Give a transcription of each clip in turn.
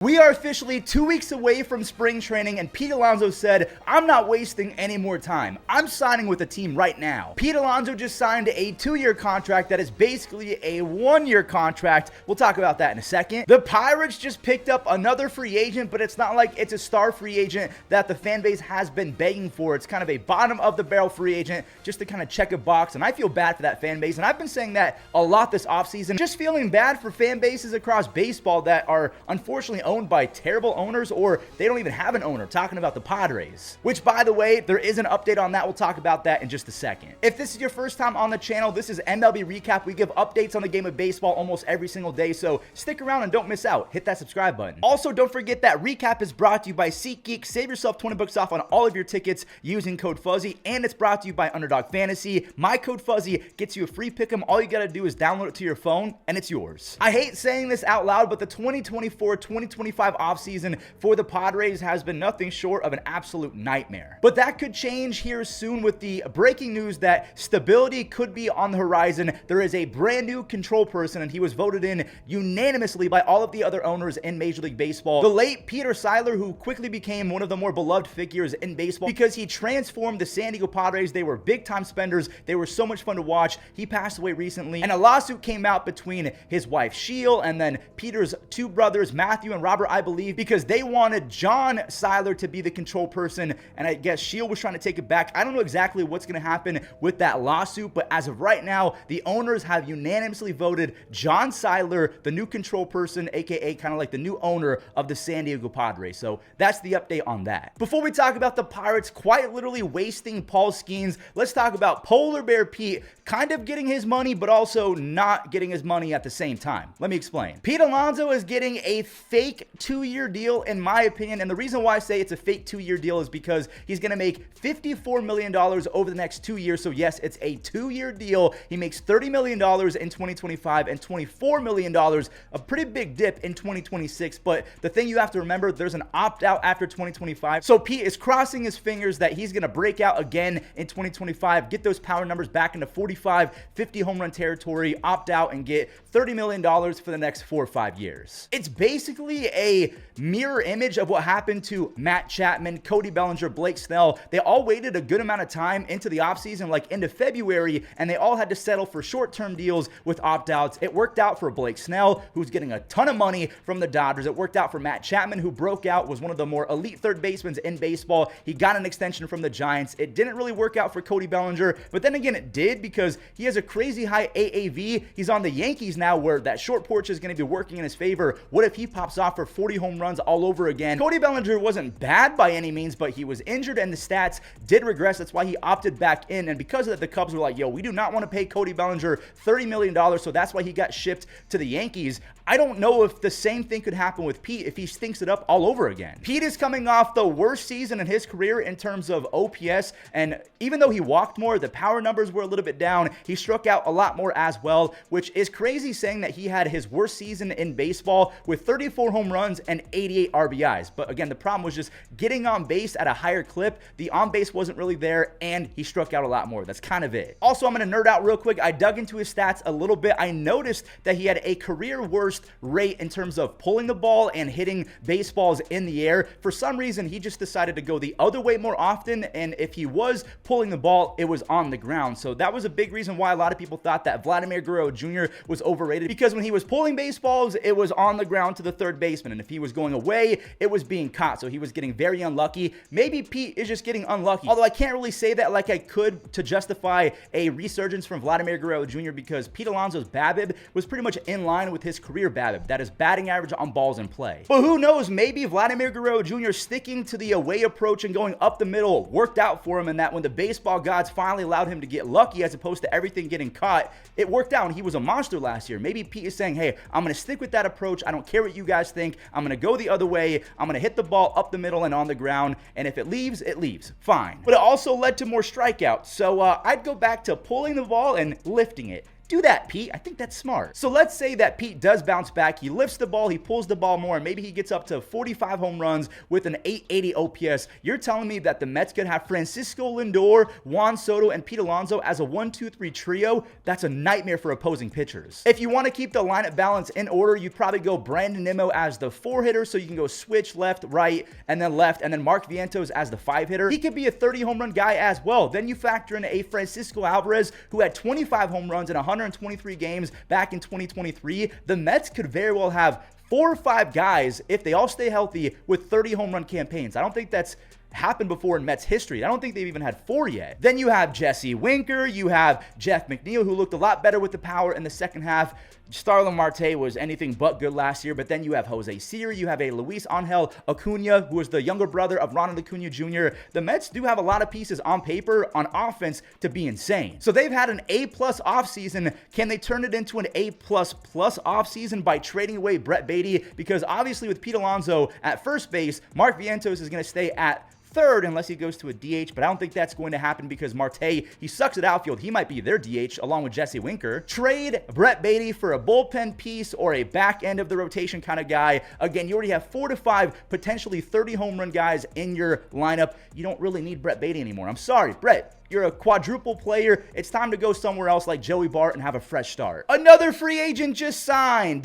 We are officially 2 weeks away from spring training, and Pete Alonso said, "I'm not wasting any more time. I'm signing with a team right now." Pete Alonso just signed a 2-year contract that is basically a 1-year contract. We'll talk about that in a second. The Pirates just picked up another free agent, but it's not like it's a star free agent that the fan base has been begging for. It's kind of a bottom of the barrel free agent just to kind of check a box, and I feel bad for that fan base, and I've been saying that a lot this offseason. Just feeling bad for fan bases across baseball that are unfortunately owned by terrible owners, or they don't even have an owner. Talking about the Padres, which, by the way, there is an update on that. We'll talk about that in just a second. If this is your first time on the channel, this is MLB Recap. We give updates on the game of baseball almost every single day, so stick around and don't miss out. Hit that subscribe button. Also, don't forget that Recap is brought to you by SeatGeek. Save yourself 20 bucks off on all of your tickets using code Fuzzy, and it's brought to you by Underdog Fantasy. My code Fuzzy gets you a free pick'em. All you gotta do is download it to your phone, and it's yours. I hate saying this out loud, but the 2024-2025 offseason for the Padres has been nothing short of an absolute nightmare. But that could change here soon with the breaking news that stability could be on the horizon. There is a brand new control person, and he was voted in unanimously by all of the other owners in Major League Baseball. The late Peter Seidler, who quickly became one of the more beloved figures in baseball because he transformed the San Diego Padres. They were big-time spenders. They were so much fun to watch. He passed away recently, and a lawsuit came out between his wife, Sheil, and then Peter's two brothers, Matthew and Robert, I believe, because they wanted John Seidler to be the control person, and I guess Sheil was trying to take it back. I don't know exactly what's going to happen with that lawsuit, but as of right now, the owners have unanimously voted John Seidler the new control person, aka kind of like the new owner of the San Diego Padres. So that's the update on that. Before we talk about the Pirates quite literally wasting Paul Skenes, let's talk about Polar Bear Pete kind of getting his money, but also not getting his money at the same time. Let me explain. Pete Alonso is getting a fake 2-year deal, in my opinion, and the reason why I say it's a fake 2-year deal is because he's going to make $54 million over the next 2 years. So yes, it's a 2-year deal. He makes $30 million in 2025 and $24 million, a pretty big dip in 2026. But the thing you have to remember, there's an opt-out after 2025. So Pete is crossing his fingers that he's going to break out again in 2025, get those power numbers back into 45, 50 home run territory, opt out, and get $30 million for the next 4 or 5 years. It's basically a mirror image of what happened to Matt Chapman, Cody Bellinger, Blake Snell. They all waited a good amount of time into the offseason, like into February, and they all had to settle for short-term deals with opt-outs. It worked out for Blake Snell, who's getting a ton of money from the Dodgers. It worked out for Matt Chapman, who broke out, was one of the more elite third basemen in baseball. He got an extension from the Giants. It didn't really work out for Cody Bellinger, but then again, it did because he has a crazy high AAV. He's on the Yankees now, where that short porch is going to be working in his favor. What if he pops off for 40 home runs all over again? Cody Bellinger wasn't bad by any means, but he was injured and the stats did regress. That's why he opted back in, and because of that, the Cubs were like, yo, we do not want to pay Cody Bellinger $30 million, so that's why he got shipped to the Yankees. I don't know if the same thing could happen with Pete if he stinks it up all over again. Pete is coming off the worst season in his career in terms of OPS, and even though he walked more, the power numbers were a little bit down. He struck out a lot more as well, which is crazy, saying that he had his worst season in baseball with 34 home runs and 88 RBIs. But again, the problem was just getting on base at a higher clip. The on base wasn't really there, and he struck out a lot more. That's kind of it. Also, I'm going to nerd out real quick. I dug into his stats a little bit. I noticed that he had a career worst rate in terms of pulling the ball and hitting baseballs in the air. For some reason, he just decided to go the other way more often, and if he was pulling the ball, it was on the ground. So that was a big reason why a lot of people thought that Vladimir Guerrero Jr. was overrated, because when he was pulling baseballs, it was on the ground to the third baseman, and if he was going away, it was being caught. So he was getting very unlucky. Maybe Pete is just getting unlucky, although I can't really say that like I could to justify a resurgence from Vladimir Guerrero Jr. because Pete Alonso's BABIP was pretty much in line with his career BABIP. That is batting average on balls in play. But who knows, maybe Vladimir Guerrero Jr. sticking to the away approach and going up the middle worked out for him, and that when the baseball gods finally allowed him to get lucky as opposed to everything getting caught, it worked out and he was a monster last year. Maybe Pete is saying, hey, I'm going to stick with that approach. I don't care what you guys think. I'm going to go the other way. I'm going to hit the ball up the middle and on the ground, and if it leaves, it leaves. Fine. But it also led to more strikeouts. So I'd go back to pulling the ball and lifting it. Do that, Pete. I think that's smart. So let's say that Pete does bounce back. He lifts the ball, he pulls the ball more, and maybe he gets up to 45 home runs with an 880 OPS. You're telling me that the Mets could have Francisco Lindor, Juan Soto, and Pete Alonso as a 1-2-3 trio? That's a nightmare for opposing pitchers. If you want to keep the lineup balance in order, you'd probably go Brandon Nimmo as the 4-hitter, so you can go switch left, right, and then left, and then Mark Vientos as the 5-hitter. He could be a 30 home run guy as well. Then you factor in a Francisco Alvarez who had 25 home runs in 123 games back in 2023. The Mets could very well have 4 or 5 guys, if they all stay healthy, with 30 home run campaigns. I don't think that's happened before in Mets history. I don't think they've even had 4 yet. Then you have Jesse Winker, you have Jeff McNeil, who looked a lot better with the power in the second half. Starlin Marte was anything but good last year, but then you have Jose Siri, you have a Luis Angel Acuna, who is the younger brother of Ronald Acuna Jr. The Mets do have a lot of pieces on paper, on offense, to be insane. So they've had an A-plus offseason. Can they turn it into an A++ offseason by trading away Brett Baty? Because obviously with Pete Alonso at first base, Mark Vientos is going to stay at third unless he goes to a DH, but I don't think that's going to happen because Marte, he sucks at outfield. He might be their DH along with Jesse Winker. Trade Brett Baty for a bullpen piece or a back end of the rotation kind of guy. Again, you already have 4 to 5 potentially 30 home run guys in your lineup. You don't really need Brett Baty anymore. I'm sorry, Brett. You're a quadruple player. It's time to go somewhere else like Joey Bart and have a fresh start. Another free agent just signed.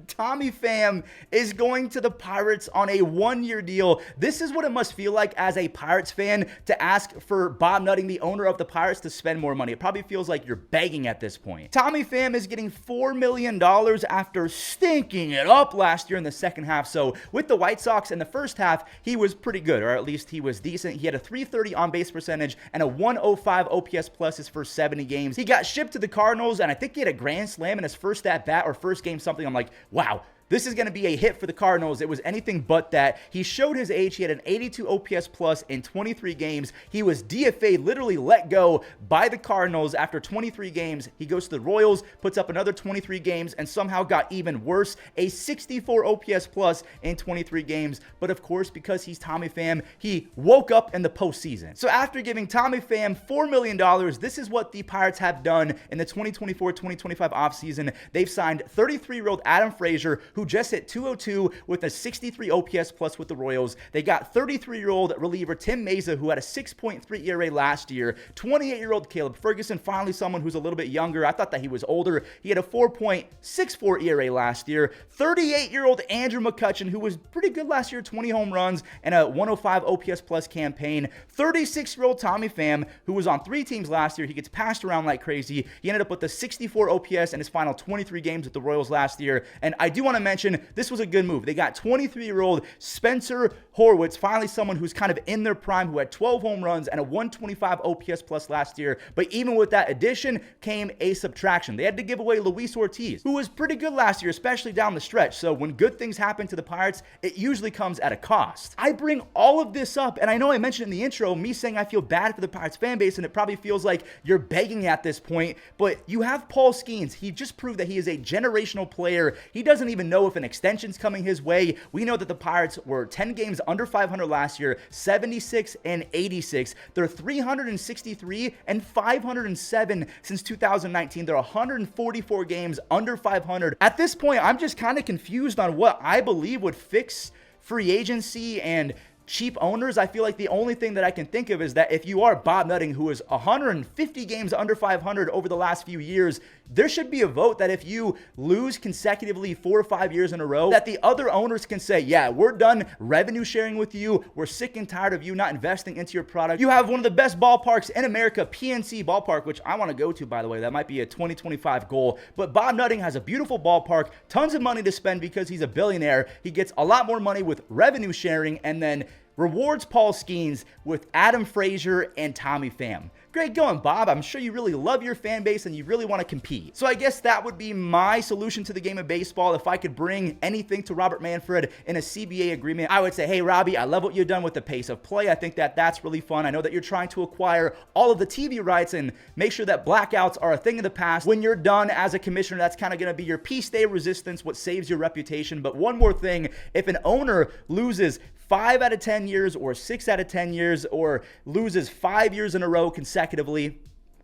Tommy Pham is going to the Pirates on a 1-year deal. This is what it must feel like as a Pirates fan to ask for Bob Nutting, the owner of the Pirates, to spend more money. It probably feels like you're begging at this point. Tommy Pham is getting $4 million after stinking it up last year in the second half. So with the White Sox in the first half, he was pretty good, or at least he was decent. He had a .330 on-base percentage and a 105 OPS plus his first 70 games. He got shipped to the Cardinals, and I think he had a grand slam in his first at-bat or first game something. I'm like, wow, this is going to be a hit for the Cardinals. It was anything but that. He showed his age. He had an 82 OPS plus in 23 games. He was DFA'd, literally let go by the Cardinals after 23 games. He goes to the Royals, puts up another 23 games, and somehow got even worse, a 64 OPS plus in 23 games. But of course, because he's Tommy Pham, he woke up in the postseason. So after giving Tommy Pham $4 million, this is what the Pirates have done in the 2024-2025 offseason. They've signed 33-year-old Adam Frazier, who just hit 202 with a 63 OPS plus with the Royals. They got 33-year-old reliever Tim Meza, who had a 6.3 ERA last year. 28-year-old Caleb Ferguson, finally someone who's a little bit younger. I thought that he was older. He had a 4.64 ERA last year. 38-year-old Andrew McCutchen, who was pretty good last year, 20 home runs and a 105 OPS plus campaign. 36-year-old Tommy Pham, who was on 3 teams last year. He gets passed around like crazy. He ended up with a 64 OPS in his final 23 games with the Royals last year. And I do want to mention, this was a good move. They got 23-year-old Spencer Horwitz, finally someone who's kind of in their prime, who had 12 home runs and a 125 OPS plus last year. But even with that addition came a subtraction. They had to give away Luis Ortiz, who was pretty good last year, especially down the stretch. So when good things happen to the Pirates, it usually comes at a cost. I bring all of this up, and I know I mentioned in the intro, me saying I feel bad for the Pirates fan base, and it probably feels like you're begging at this point, but you have Paul Skenes. He just proved that he is a generational player. He doesn't even know if an extension's coming his way. We know that the Pirates were 10 games under 500 last year, 76 and 86. They're 363 and 507 since 2019. They're 144 games under 500. At this point, I'm just kind of confused on what I believe would fix free agency and cheap owners. I feel like the only thing that I can think of is that if you are Bob Nutting, who is 150 games under 500 over the last few years, there should be a vote that if you lose consecutively 4 or 5 years in a row, that the other owners can say, yeah, we're done revenue sharing with you. We're sick and tired of you not investing into your product. You have one of the best ballparks in America, PNC Ballpark, which I want to go to, by the way. That might be a 2025 goal. But Bob Nutting has a beautiful ballpark, tons of money to spend because he's a billionaire. He gets a lot more money with revenue sharing and then rewards Paul Skenes with Adam Frazier and Tommy Pham. Great going, Bob. I'm sure you really love your fan base and you really want to compete. So I guess that would be my solution to the game of baseball. If I could bring anything to Robert Manfred in a CBA agreement, I would say, hey, Robbie, I love what you've done with the pace of play. I think that that's really fun. I know that you're trying to acquire all of the TV rights and make sure that blackouts are a thing of the past. When you're done as a commissioner, that's kind of going to be your peace day resistance, what saves your reputation. But one more thing, if an owner loses 5 out of 10 years or 6 out of 10 years or loses 5 years in a row consecutively,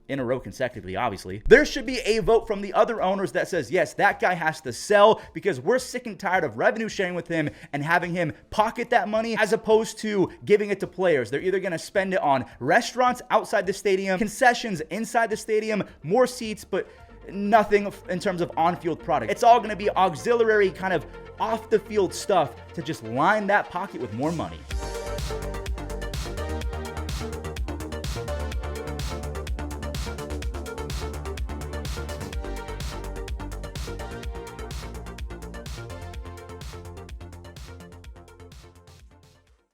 in a row consecutively, obviously. There should be a vote from the other owners that says, yes, that guy has to sell because we're sick and tired of revenue sharing with him and having him pocket that money as opposed to giving it to players. They're either going to spend it on restaurants outside the stadium, concessions inside the stadium, more seats, but nothing in terms of on-field product. It's all going to be auxiliary kind of off-the-field stuff to just line that pocket with more money.